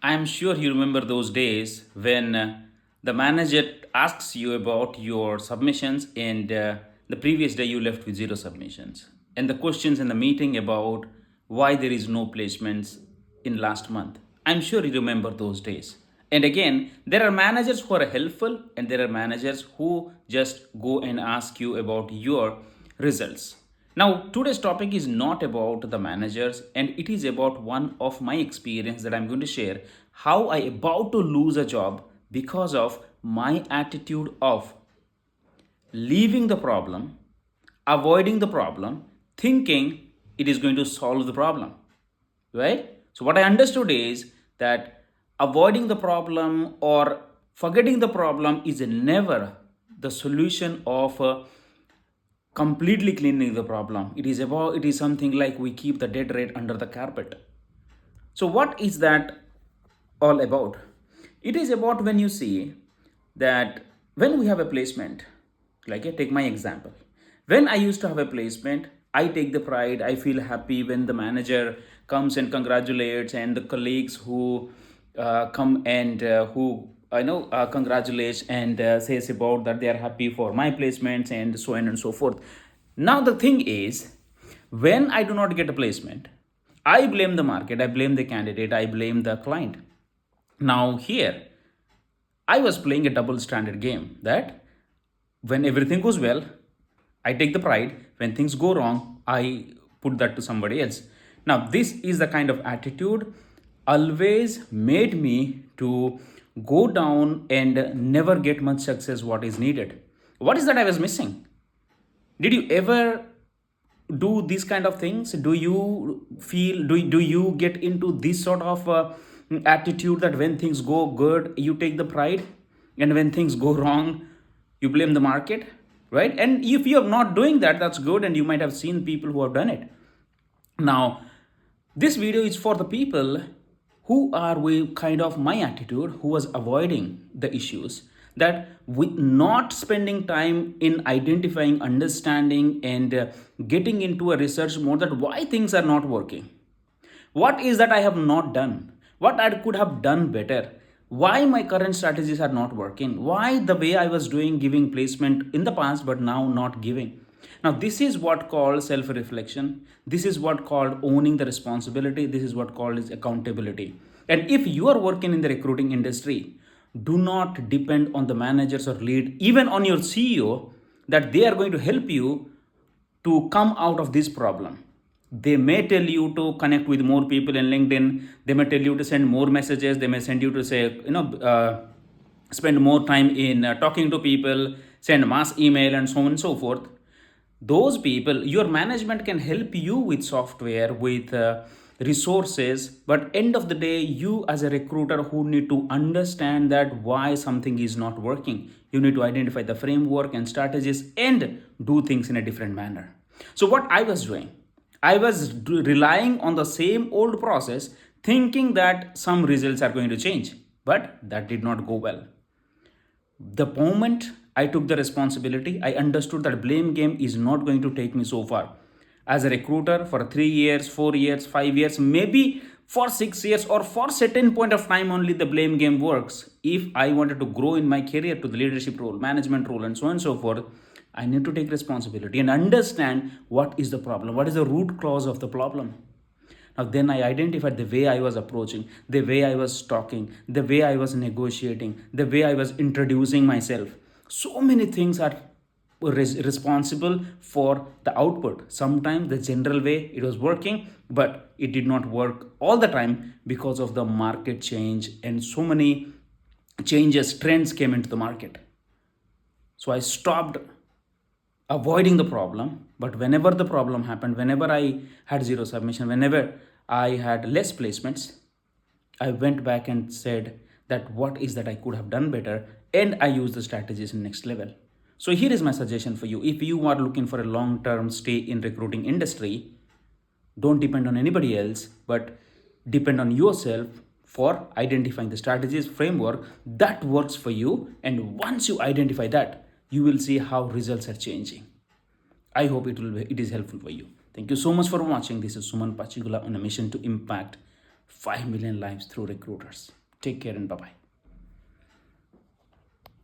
I'm sure you remember those days when the manager asks you about your submissions and the previous day you left with zero submissions. And the questions in the meeting about why there is no placements in last month. I'm sure you remember those days. And again, there are managers who are helpful and there are managers who just go and ask you about your results. Now, today's topic is not about the managers and it is about one of my experience that I'm going to share how I about to lose a job because of my attitude of leaving the problem, avoiding the problem, thinking it is going to solve the problem, right? So, what I understood is that avoiding the problem or forgetting the problem is never the solution of completely cleaning the problem. It is something like we keep the dead rat under the carpet. So what is that all about? It is about when you see that when we have a placement, like take my example. When I used to have a placement, I take the pride, I feel happy when the manager comes and congratulates, and the colleagues who come and who I know congratulates and says about that they are happy for my placements and so on and so forth. Now the thing is, when I do not get a placement, I blame the market, I blame the candidate, I blame the client. Now here, I was playing a double standard game that when everything goes well, I take the pride. When things go wrong, I put that to somebody else. Now, this is the kind of attitude always made me to go down and never get much success what is needed. What is that I was missing? Did you ever do these kind of things? Do you feel, do you get into this sort of attitude that when things go good, you take the pride, and when things go wrong, you blame the market, right? And if you're not doing that, that's good, and you might have seen people who have done it. Now, this video is for the people who are with kind of my attitude, who was avoiding the issues, that with not spending time in identifying, understanding, and getting into a research mode that why things are not working. What is that I have not done? What I could have done better? Why my current strategies are not working? Why the way I was doing giving placement in the past but now not giving? Now this is what called self-reflection. This is what called owning the responsibility. This is what called is accountability. And if you are working in the recruiting industry, do not depend on the managers or lead, even on your CEO, that they are going to help you to come out of this problem. They may tell you to connect with more people in LinkedIn. They may tell you to send more messages. They may send you to say, spend more time in talking to people, send mass email, and so on and so forth. Those people, your management can help you with software, with resources, but end of the day, you as a recruiter who need to understand that why something is not working. You need to identify the framework and strategies and do things in a different manner. So what I was doing, I was relying on the same old process, thinking that some results are going to change, but that did not go well. The moment I took the responsibility, I understood that blame game is not going to take me so far. As a recruiter for 3 years, 4 years, 5 years, maybe for 6 years or for certain point of time only the blame game works. If I wanted to grow in my career to the leadership role, management role, and so on and so forth, I need to take responsibility and understand what is the problem, what is the root cause of the problem. Now, then I identified the way I was approaching, the way I was talking, the way I was negotiating, the way I was introducing myself. So many things are responsible for the output. Sometimes the general way it was working, but it did not work all the time because of the market change and so many changes, trends came into the market. So I stopped avoiding the problem, but whenever the problem happened, whenever I had zero submission, whenever I had less placements, I went back and said that what is that I could have done better, and I used the strategies in next level. So here is my suggestion for you. If you are looking for a long-term stay in recruiting industry, don't depend on anybody else, but depend on yourself for identifying the strategies, framework that works for you. And once you identify that, you will see how results are changing. I hope it is helpful for you. Thank you so much for watching. This is Suman Pachigulla on a mission to impact 5 million lives through recruiters. Take care and bye bye.